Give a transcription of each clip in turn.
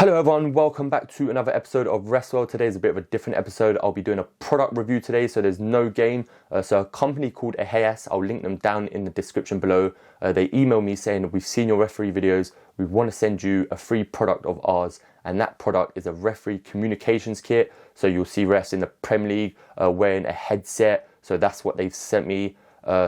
Hello everyone, welcome back to another episode of Wrestwell. Today is a bit of a different episode. I'll be doing a product review today, so there's no game. So a company called EJEAS, I'll link them down in the description below. They emailed me saying, we've seen your referee videos, we want to send you a free product of ours. And that product is a referee communications kit. So you'll see refs in the Premier League wearing a headset. So that's what they've sent me.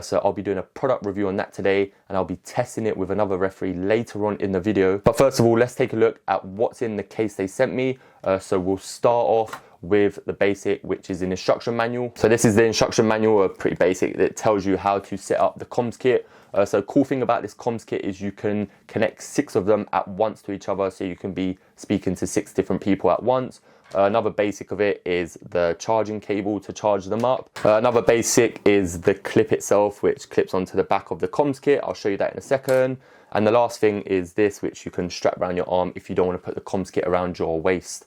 So I'll be doing a product review on that today, and I'll be testing it with another referee later on in the video. But first of all, let's take a look at what's in the case they sent me. So we'll start off with the basic, which is an instruction manual. So this is the instruction manual, pretty basic. It tells you how to set up the comms kit. So cool thing about this comms kit is you can connect 6 of them at once to each other, so you can be speaking to 6 different people at once. Another basic of it is the charging cable to charge them up. Another basic is the clip itself, which clips onto the back of the comms kit. I'll show you that in a second. And the last thing is this, which you can strap around your arm if you don't want to put the comms kit around your waist.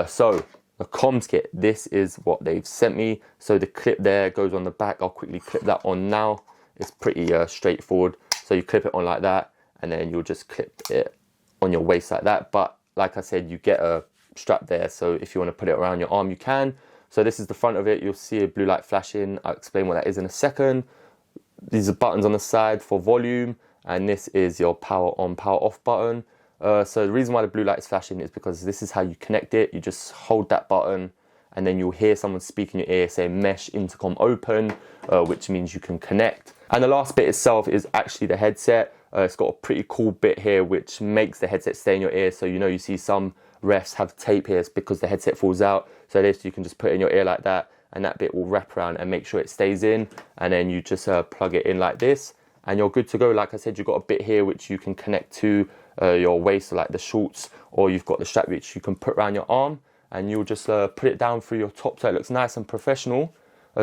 So the comms kit, this is what they've sent me. So the clip there goes on the back. I'll quickly clip that on now. It's pretty straightforward. So you clip it on like that, and then you'll just clip it on your waist like that. But like I said, you get a strap there, so if you want to put it around your arm, you can. So this is the front of it. You'll see a blue light flashing. I'll explain what that is in a second. These are buttons on the side for volume, and this is your power on, power off button. So the reason why the blue light is flashing is because this is how you connect it. You just hold that button, and then you'll hear someone speak in your ear saying mesh intercom open, which means you can connect. And the last bit itself is actually the headset. It's got a pretty cool bit here which makes the headset stay in your ear. So you see some refs have tape here because the headset falls out. So this, you can just put it in your ear like that, and that bit will wrap around and make sure it stays in. And then you just plug it in like this, and you're good to go. Like I said, you've got a bit here which you can connect to your waist, so like the shorts, or you've got the strap which you can put around your arm, and you'll just put it down through your top so it looks nice and professional.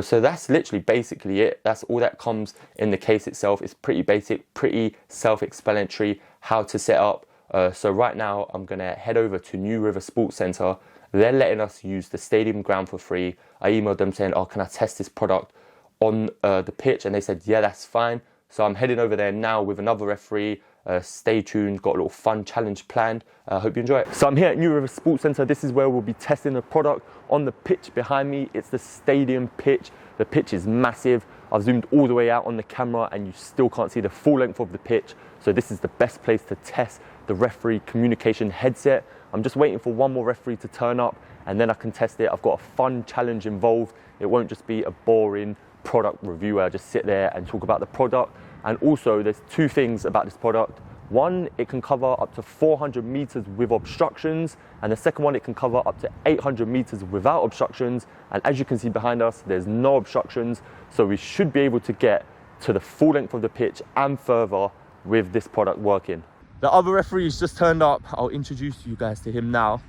So that's literally basically it. That's all that comes in the case itself. It's pretty basic, pretty self-explanatory how to set up. So right now I'm going to head over to New River Sports Centre. They're letting us use the stadium ground for free. I emailed them saying, oh, can I test this product on the pitch? And they said, yeah, that's fine. So I'm heading over there now with another referee. Stay tuned, got a little fun challenge planned. Hope you enjoy it. So I'm here at New River Sports Centre. This is where we'll be testing the product on the pitch behind me. It's the stadium pitch. The pitch is massive. I've zoomed all the way out on the camera and you still can't see the full length of the pitch. So this is the best place to test the referee communication headset. I'm just waiting for one more referee to turn up, and then I can test it. I've got a fun challenge involved. It won't just be a boring product review where I just sit there and talk about the product. And also there's 2 things about this product. One, it can cover up to 400 meters with obstructions. And the second one, it can cover up to 800 meters without obstructions. And as you can see behind us, there's no obstructions. So we should be able to get to the full length of the pitch and further with this product working. The other referee's just turned up. I'll introduce you guys to him now.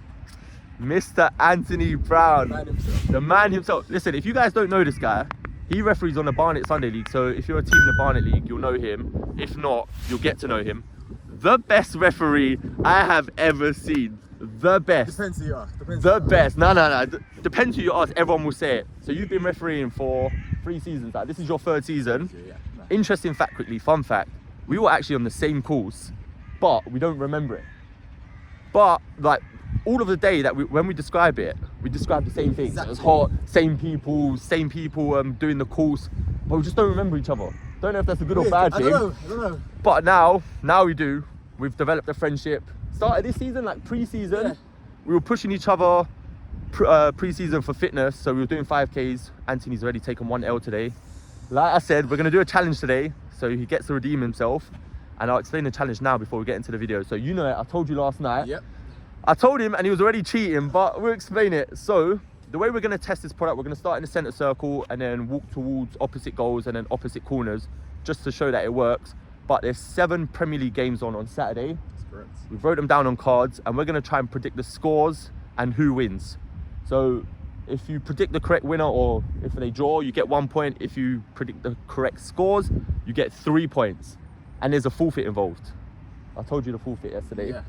Mr. Anthony Browne, the man himself. Listen, if you guys don't know this guy, he referees on the Barnet Sunday League. So if you're a team in the Barnet League, you'll know him. If not, you'll get to know him. The best referee I have ever seen. The best. Depends who you ask. The best. No. Depends who you ask. Everyone will say it. So you've been refereeing for 3 seasons. Like, this is your 3rd season. Yeah. Interesting fact quickly, fun fact. We were actually on the same course, but we don't remember it. But like all of the day that when we describe it, we describe the same things. Exactly. It was hot, same people doing the course, but we just don't remember each other. Don't know if that's a good or bad thing. I don't know. But now we do. We've developed a friendship. Started this season, like pre-season. Yeah. We were pushing each other pre-season for fitness. So we were doing 5Ks. Anthony's already taken 1 L today. Like I said, we're going to do a challenge today. So he gets to redeem himself. And I'll explain the challenge now before we get into the video. So you know it, I told you last night. Yep. I told him and he was already cheating, but we'll explain it. So the way we're going to test this product, we're going to start in the center circle and then walk towards opposite goals and then opposite corners, just to show that it works. But there's 7 Premier League games on Saturday. That's correct. We wrote them down on cards, and we're going to try and predict the scores and who wins. So if you predict the correct winner, or if they draw, you get 1 point. If you predict the correct scores, you get 3 points. And there's a forfeit involved. I told you the forfeit yesterday. Yeah.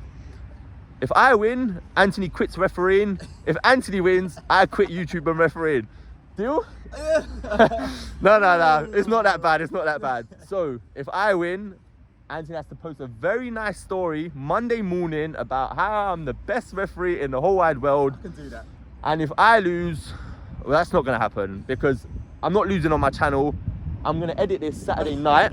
If I win, Anthony quits refereeing. If Anthony wins, I quit YouTube and refereeing. Deal? No. It's not that bad. So if I win, Anthony has to post a very nice story Monday morning about how I'm the best referee in the whole wide world. I can do that. And if I lose, well, that's not going to happen because I'm not losing on my channel. I'm going to edit this Saturday night.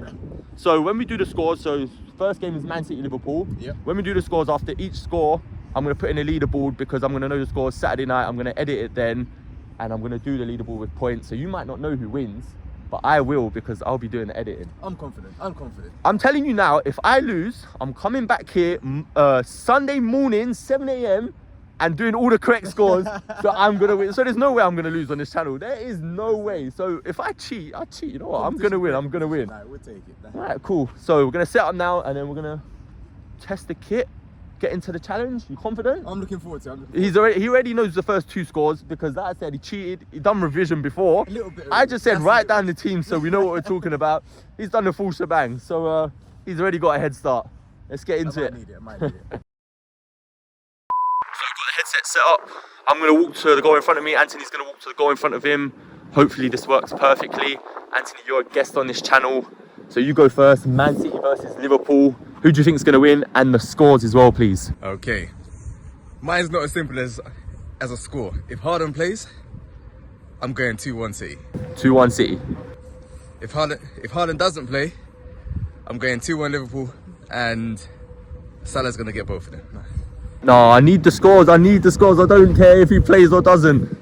So when we do the scores, so first game is Man City Liverpool. Yep. When we do the scores, after each score, I'm going to put in a leaderboard because I'm going to know the scores Saturday night. I'm going to edit it then, and I'm going to do the leaderboard with points. So you might not know who wins, but I will because I'll be doing the editing. I'm confident. I'm confident. I'm telling you now, if I lose, I'm coming back here Sunday morning, 7 a.m. and doing all the correct scores. So I'm going to win. So there's no way I'm going to lose on this channel. There is no way. So if I cheat, I cheat. You know what? I'm going to win. I'm going to win. Right, we'll take it. All right, cool. So we're going to set up now and then we're going to test the kit, get into the challenge. You confident? I'm looking forward to it. He already knows the first 2 scores because like I said, he cheated. He done revision before. A little bit. I just said write down the team so we know what we're talking about. He's done the full shebang. So he's already got a head start. Let's get into it. I might need it. So I've got the headset set up. I'm going to walk to the goal in front of me. Anthony's going to walk to the goal in front of him. Hopefully this works perfectly. Anthony, you're a guest on this channel. So you go first. Man City versus Liverpool. Who do you think is going to win? And the scores as well, please. Okay. Mine's not as simple as a score. If Harden plays, I'm going 2-1 City. 2-1 City. If Harden doesn't play, I'm going 2-1 Liverpool, and Salah's going to get both of them. No, I need the scores. I need the scores. I don't care if he plays or doesn't.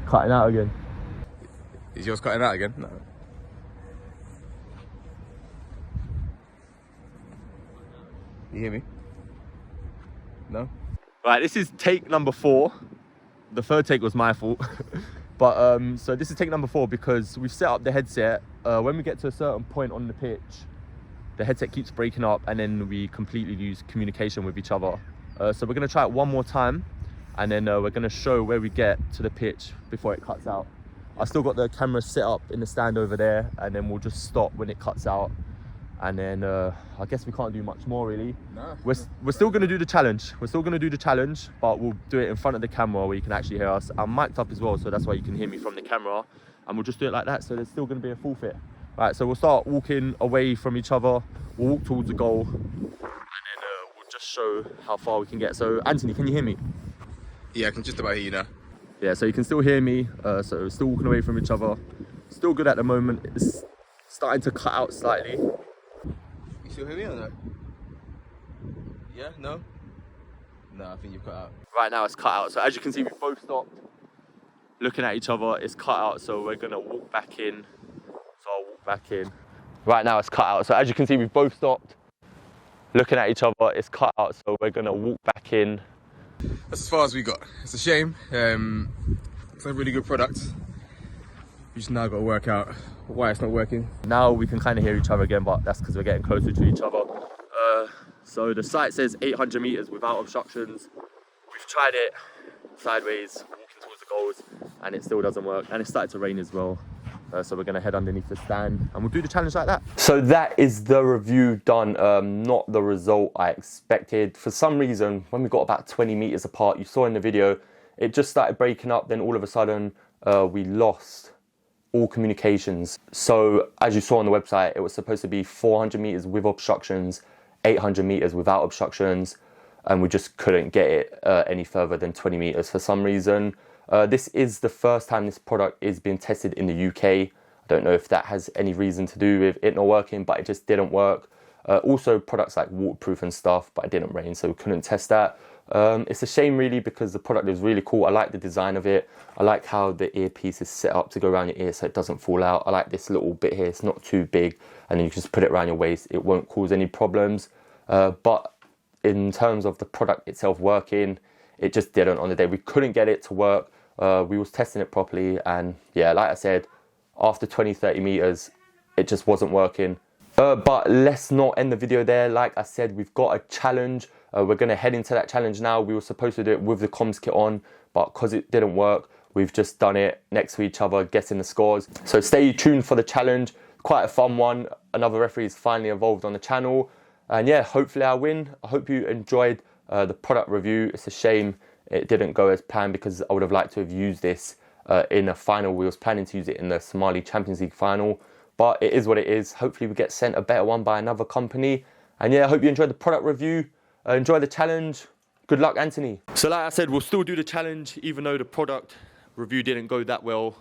Cutting out again. Is yours cutting out again? No. You hear me? No? Right, this is take number 4. The third take was my fault. But so this is take number 4 because we've set up the headset. When we get to a certain point on the pitch, the headset keeps breaking up and then we completely lose communication with each other. So we're gonna try it one more time and then we're gonna show where we get to the pitch before it cuts out. I still got the camera set up in the stand over there and then we'll just stop when it cuts out. And then I guess we can't do much more really. No. We're still gonna do the challenge. We're still gonna do the challenge, but we'll do it in front of the camera where you can actually hear us. I'm mic'd up as well, so that's why you can hear me from the camera. And we'll just do it like that, so there's still gonna be a forfeit. Right, so we'll start walking away from each other. We'll walk towards the goal, and then we'll just show how far we can get. So Anthony, can you hear me? Yeah, I can just about hear you now. Yeah, so you can still hear me. So we're still walking away from each other. Still good at the moment. It's starting to cut out slightly. You still hear me or no? Yeah? No? No, I think you've cut out. Right now it's cut out. So as you can see, we've both stopped looking at each other. It's cut out, so we're gonna walk back in. So I'll walk back in. Right now it's cut out. So as you can see, we've both stopped looking at each other. It's cut out, so we're gonna walk back in. That's as far as we got. It's a shame. It's a really good product. We just now got to work out why it's not working. Now we can kind of hear each other again, but that's because we're getting closer to each other. So the site says 800 meters without obstructions. We've tried it sideways, walking towards the goals, and it still doesn't work. And it started to rain as well. So we're gonna head underneath the stand and we'll do the challenge like that. So that is the review done. Not the result I expected. For some reason, when we got about 20 meters apart, you saw in the video, it just started breaking up. Then all of a sudden, we lost all communications. So as you saw on the website, it was supposed to be 400 meters with obstructions, 800 meters without obstructions, and we just couldn't get it any further than 20 meters for some reason. This is the first time this product is being tested in the UK. I don't know if that has any reason to do with it not working, but it just didn't work. Also products like waterproof and stuff, but it didn't rain, so we couldn't test that. It's a shame really because the product is really cool. I like the design of it. I like how the earpiece is set up to go around your ear so it doesn't fall out. I like this little bit here, it's not too big, and then you can just put it around your waist. It won't cause any problems. But in terms of the product itself working, it just didn't on the day. We couldn't get it to work. We was testing it properly, and yeah, like I said, after 20-30 meters, it just wasn't working. But let's not end the video there. Like I said, we've got a challenge. We're gonna head into that challenge now. We were supposed to do it with the comms kit on, but because it didn't work, we've just done it next to each other, guessing the scores. So stay tuned for the challenge. Quite a fun one. Another referee is finally involved on the channel. And yeah, hopefully I win. I hope you enjoyed the product review. It's a shame it didn't go as planned because I would have liked to have used this in a final. We was planning to use it in the Somali Champions League final, but it is what it is. Hopefully we get sent a better one by another company. And yeah, I hope you enjoyed the product review. Enjoy the challenge. Good luck, Anthony. So like I said, we'll still do the challenge, even though the product review didn't go that well.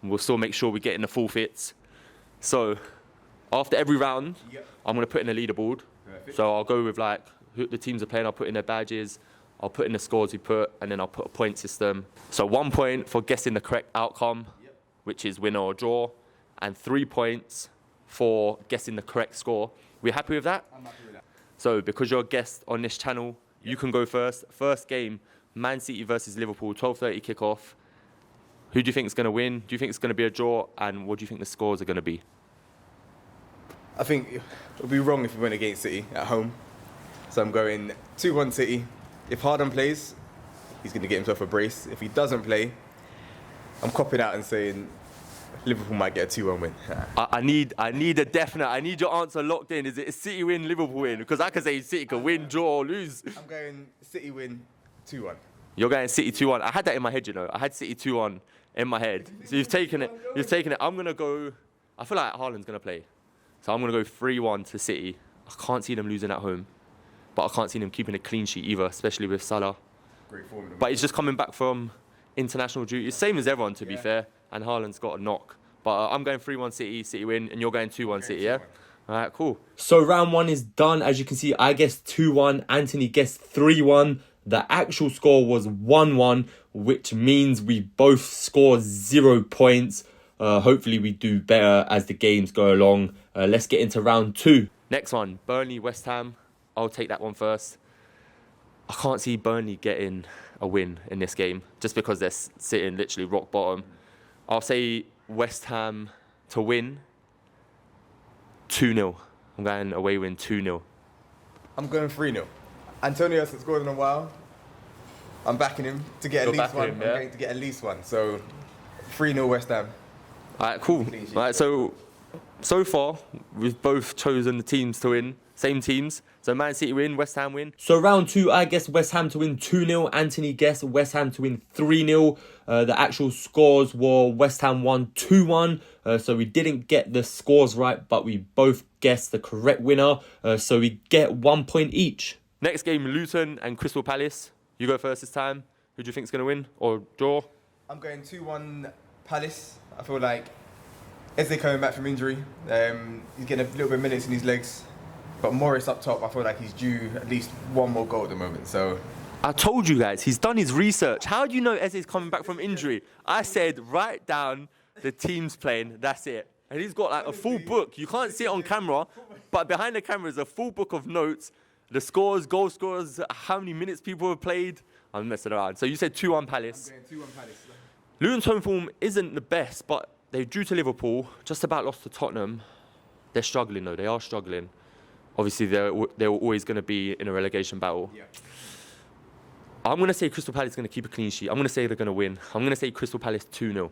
We'll still make sure we get in the forfeits. So after every round, I'm gonna put in a leaderboard. Perfect. So I'll go with like who the teams are playing, I'll put in their badges, I'll put in the scores we put, and then I'll put a point system. So 1 point for guessing the correct outcome, which is winner or draw, and 3 points for guessing the correct score. We happy with that? I'm happy with that. So because you're a guest on this channel, you can go first. First game, Man City versus Liverpool, 12:30 kickoff. Who do you think is going to win? Do you think it's going to be a draw? And what do you think the scores are going to be? I think it would be wrong if we went against City at home. So I'm going 2-1 City. If Harden plays, he's going to get himself a brace. If he doesn't play, I'm copping out and saying Liverpool might get a 2-1 win. I need a definite. I need your answer locked in. Is it a City win, Liverpool win? Because I can say City can win, draw, or lose. I'm going City win 2-1. You're going City 2-1. I had that in my head, you know. I had City 2-1 in my head. So you've taken it. You've taken it. I'm gonna go. I feel like Haaland's gonna play, so I'm gonna go 3-1 to City. I can't see them losing at home, but I can't see them keeping a clean sheet either, especially with Salah. Great form. But he's just coming back from international duty. Same as everyone, to be fair. And Haaland's got a knock. But I'm going 3-1 City, City win, and you're going 2-1 City, yeah? All right, cool. So round one is done. As you can see, I guessed 2-1. Anthony guessed 3-1. The actual score was 1-1, which means we both scored 0 points. Hopefully we do better as the games go along. Let's get into round two. Next one, Burnley, West Ham. I'll take that one first. I can't see Burnley getting a win in this game, just because they're sitting literally rock bottom. I'll say West Ham to win 2-0. I'm going away win 2-0. I'm going 3-0. Antonio hasn't scored in a while. I'm backing him to get at least one. I'm going to get at least one. So 3-0 West Ham. All right, cool. All right, so far we've both chosen the teams to win. Same teams. So Man City win, West Ham win. So round two, I guess West Ham to win 2-0. Anthony guessed West Ham to win 3-0. The actual scores were West Ham won 2-1. So we didn't get the scores right, but we both guessed the correct winner. So we get 1 point each. Next game, Luton and Crystal Palace. You go first this time. Who do you think is going to win or draw? I'm going 2-1 Palace. I feel like Eze coming back from injury. He's getting a little bit of minutes in his legs. But Morris up top, I feel like he's due at least one more goal at the moment. So I told you guys, he's done his research. How do you know Eze is coming back from injury? I said, write down the teams playing, that's it. And he's got like a full book. You can't see it on camera, but behind the camera is a full book of notes. The scores, goal scores, how many minutes people have played. I'm messing around. So you said 2-1 Palace. I'm going 2-1 Palace. Luton's home form isn't the best, but they drew to Liverpool, just about lost to Tottenham. They're struggling though, they are struggling. Obviously, they're always going to be in a relegation battle. Yeah. I'm going to say Crystal Palace is going to keep a clean sheet. I'm going to say they're going to win. I'm going to say Crystal Palace 2-0.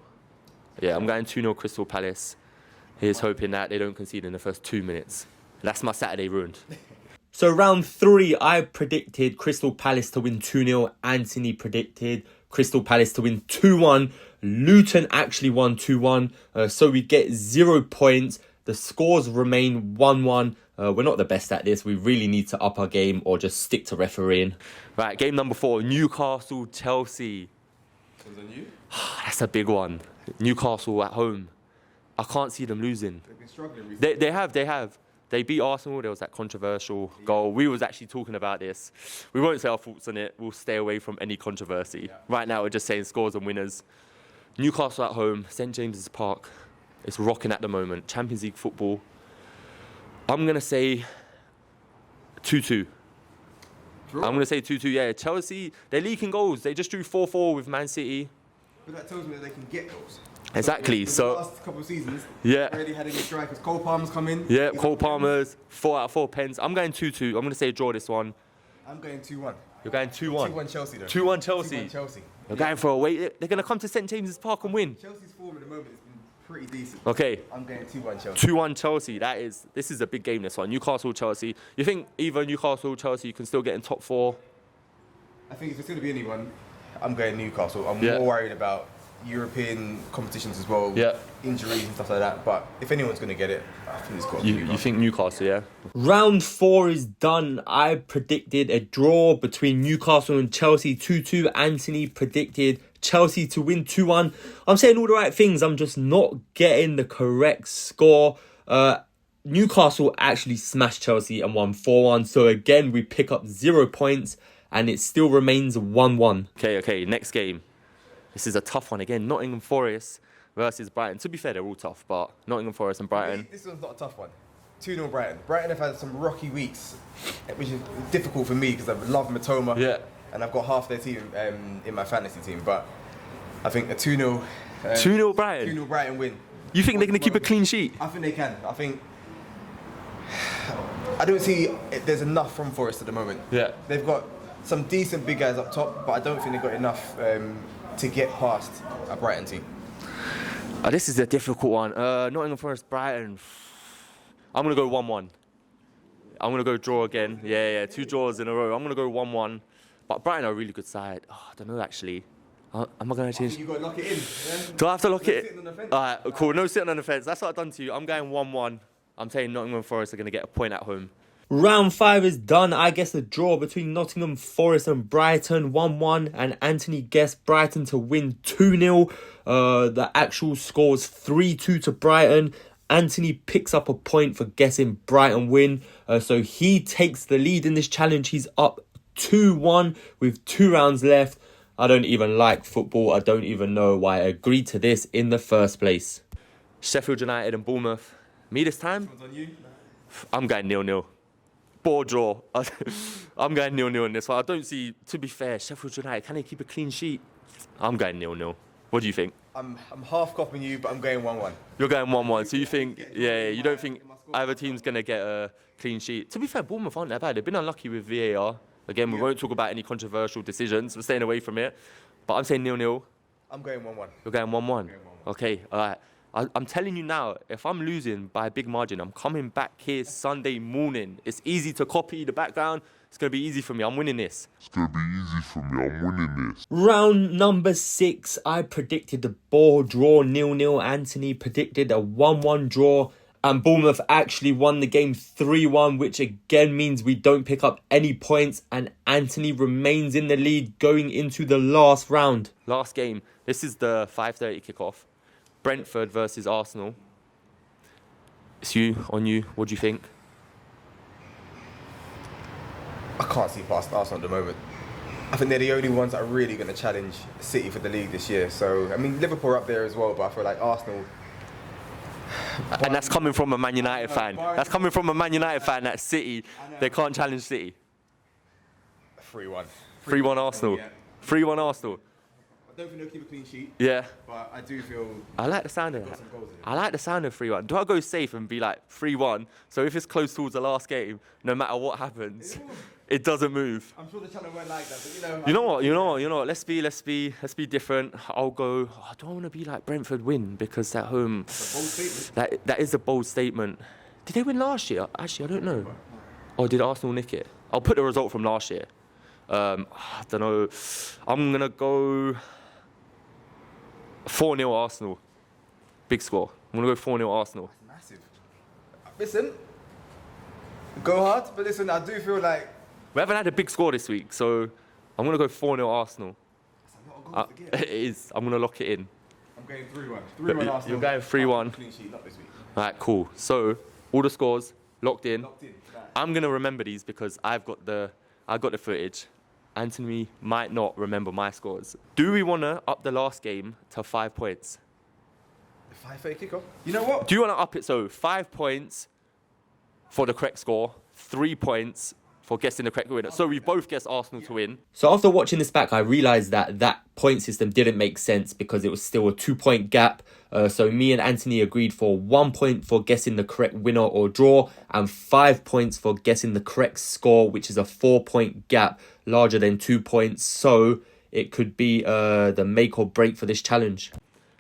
Yeah, I'm going 2-0 Crystal Palace. Here's hoping that they don't concede in the first 2 minutes. That's my Saturday ruined. So round three, I predicted Crystal Palace to win 2-0. Anthony predicted Crystal Palace to win 2-1. Luton actually won 2-1. So we get 0 points. The scores remain 1-1. We're not the best at this. We really need to up our game or just stick to refereeing. Right, game number 4, Newcastle, Chelsea. Was that you? That's a big one. Newcastle at home. I can't see them losing. They've been struggling recently. They have. They beat Arsenal. There was that controversial goal. We was actually talking about this. We won't say our thoughts on it. We'll stay away from any controversy. Yeah. Right now, we're just saying scores and winners. Newcastle at home, St James's Park. It's rocking at the moment. Champions League football. I'm going to say 2-2. I'm going to say 2-2, yeah. Chelsea, they're leaking goals. They just drew 4-4 with Man City. But that tells me that they can get goals. Exactly. So the last couple of seasons, yeah, already had any strikers. Cole Palmer's come in. Yeah, Cole Palmer's 4 out of 4 pens. I'm going 2-2. I'm going to say draw this one. I'm going 2-1. You're going 2-1. 2-1 Chelsea though. 2-1 Chelsea. 2-1 Chelsea. You're going for a wait. They're going to come to St James's Park and win. Chelsea's form at the moment has been pretty decent. Okay. I'm going 2-1 Chelsea. 2-1 Chelsea. This is a big game, this one. Newcastle, Chelsea. You think either Newcastle, Chelsea can still get in top 4? I think if it's going to be anyone, I'm going Newcastle. I'm more worried about European competitions as well. Yeah. Injuries and stuff like that. But if anyone's going to get it, I think it's got to be You Newcastle. think Newcastle, yeah? Round 4 is done. I predicted a draw between Newcastle and Chelsea 2-2. Anthony predicted Chelsea to win 2-1. I'm saying all the right things. I'm just not getting the correct score. Newcastle actually smashed Chelsea and won 4-1. So again, we pick up 0 points and it still remains 1-1. Okay, next game. This is a tough one again. Nottingham Forest versus Brighton. To be fair, they're all tough, but Nottingham Forest and Brighton. This one's not a tough one. 2-0 Brighton. Brighton have had some rocky weeks, which is difficult for me because I love Matoma. Yeah. And I've got half their team in my fantasy team. But I think a 2-0... 2-0 Brighton? 2-0 Brighton win. You think they're going to keep a clean sheet? I think they can. I don't see there's enough from Forest at the moment. Yeah. They've got some decent big guys up top, but I don't think they've got enough to get past a Brighton team. This is a difficult one. Nottingham Forest, Brighton. I'm going to go 1-1. I'm going to go draw again. Yeah, 2 draws in a row. I'm going to go 1-1. But Brighton are a really good side. I don't know, actually. Am I going to change? You've got to lock it in. Yeah? Do I have to lock it? Sitting on the fence. All right, cool. No sitting on the fence. That's what I've done to you. I'm going 1-1. I'm saying Nottingham Forest are going to get a point at home. Round 5 is done. I guess the draw between Nottingham Forest and Brighton 1-1, and Anthony guessed Brighton to win 2-0. The actual score is 3-2 to Brighton. Anthony picks up a point for guessing Brighton win. So he takes the lead in this challenge. He's up 2-1 with 2 rounds left. I don't even like football. I don't even know why I agreed to this in the first place. Sheffield United and Bournemouth. Me this time? One's on you. I'm going 0-0. Ball draw. I'm going 0-0 in this one. I don't see, to be fair, Sheffield United, can they keep a clean sheet? I'm going 0-0. What do you think? I'm half copying you, but I'm going 1-1. You're going 1-1. So you think, you don't think either team's going to get a clean sheet? To be fair, Bournemouth aren't that bad. They've been unlucky with VAR. Again, we won't talk about any controversial decisions. We're staying away from it. But I'm saying 0-0. I'm going 1-1. You're going 1-1. Okay, all right. I'm telling you now, if I'm losing by a big margin, I'm coming back here Sunday morning. It's easy to copy the background. It's going to be easy for me. I'm winning this. Round number 6, I predicted the ball draw 0-0. Anthony predicted a 1-1 draw. And Bournemouth actually won the game 3-1, which again means we don't pick up any points. And Anthony remains in the lead going into the last round. Last game. This is the 5:30 kickoff. Brentford versus Arsenal. It's on you. What do you think? I can't see past Arsenal at the moment. I think they're the only ones that are really going to challenge City for the league this year. So, I mean, Liverpool are up there as well, but I feel like Arsenal... And that's coming from a Man United fan. That's coming from a Man United fan that City, they can't challenge City. 3-1. 3-1 Arsenal. Yeah. 3-1 Arsenal. I don't think they'll keep a clean sheet, Yeah. but I do feel... I like the sound of got that. some goals in it. I like the sound of 3-1. Do I go safe and be like 3-1? So if it's close towards the last game, no matter what happens, it doesn't move. I'm sure the channel won't like that, but you know... You know what? Let's be different. I'll go. I don't want to be like Brentford win because at home. It's a bold statement. That is a bold statement. Did they win last year? Actually, I don't know. Or did Arsenal nick it? I'll put the result from last year. I don't know. I'm gonna go 4-0 Arsenal. Big score. I'm gonna go 4-0 Arsenal. Massive. Listen, go hard, but listen, I do feel like... We haven't had a big score this week, so I'm gonna go 4-0 Arsenal. That's a lot of goals to get. It is. I'm gonna lock it in. I'm going 3-1. 3-1 Arsenal. You're going 3-1. Clean sheet, not this week. All right, cool. So all the scores locked in. Locked in. Right. I'm gonna remember these because I got the footage. Anthony might not remember my scores. Do we wanna up the last game to 5 points? The 5:30 kickoff. You know what? Do you wanna up it so 5 points for the correct score, 3 points for guessing the correct winner? So we both guessed Arsenal to win. So after watching this back, I realised that point system didn't make sense because it was still a 2-point gap. So me and Anthony agreed for 1 point for guessing the correct winner or draw and 5 points for guessing the correct score, which is a 4-point gap larger than 2 points. So it could be the make or break for this challenge.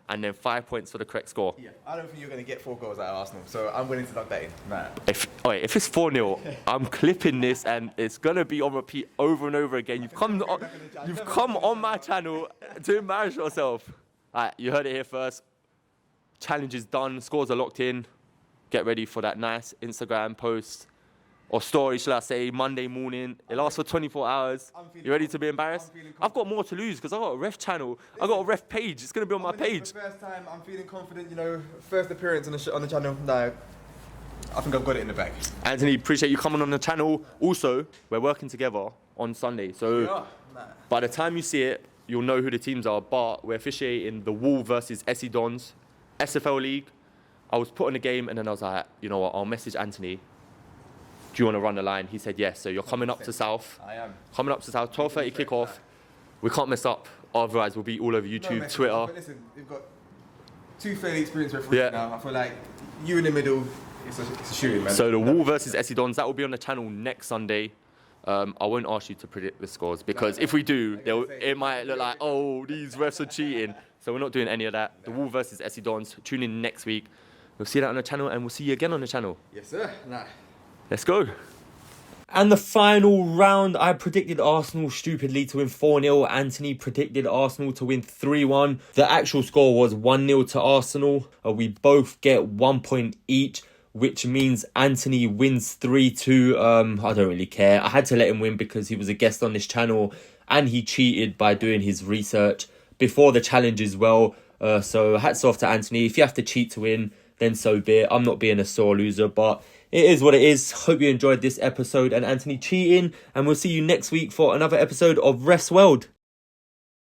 And then 5 points for the correct score. Yeah, I don't think you're going to get 4 goals out of Arsenal, so I'm willing to lock that in. Nah. If it's 4-0, I'm clipping this and it's gonna be on repeat over and over again. You've come on my channel to embarrass yourself. Alright, you heard it here first. Challenge is done. Scores are locked in. Get ready for that nice Instagram post or story, shall I say, Monday morning. It lasts for 24 hours. You ready to be embarrassed? I've got more to lose because I've got a ref channel. I've got a ref page. It's going to be on my page. For the first time, I'm feeling confident, you know, first appearance on the channel. No, I think I've got it in the bag. Anthony, appreciate you coming on the channel. Also, we're working together on Sunday. So by the time you see it, you'll know who the teams are. But we're officiating the Wall versus SE Dons, SFL League. I was put on the game and then I was like, you know what, I'll message Anthony. Do you want to run the line? He said yes. So you're coming up to South. I am. Coming up to South, 12:30 kickoff. We can't mess up. Otherwise, we'll be all over YouTube, Twitter. But listen, we've got two fairly experienced referees now. I feel like you in the middle, it's a shooting, man. So the Wall versus SE Dons, that will be on the channel next Sunday. I won't ask you to predict the scores because if we do, it might look like, oh, these refs are cheating. So we're not doing any of that. The Wall versus SE Dons, tune in next week. We'll see that on the channel and we'll see you again on the channel. Yes, sir. Let's go. And the final round, I predicted Arsenal stupidly to win 4-0. Anthony predicted Arsenal to win 3-1. The actual score was 1-0 to Arsenal. We both get 1 point each, which means Anthony wins 3-2. I don't really care. I had to let him win because he was a guest on this channel and he cheated by doing his research before the challenge as well. So hats off to Anthony. If you have to cheat to win, then so be it. I'm not being a sore loser, but it is what it is. Hope you enjoyed this episode and Anthony cheating. And we'll see you next week for another episode of Refs World.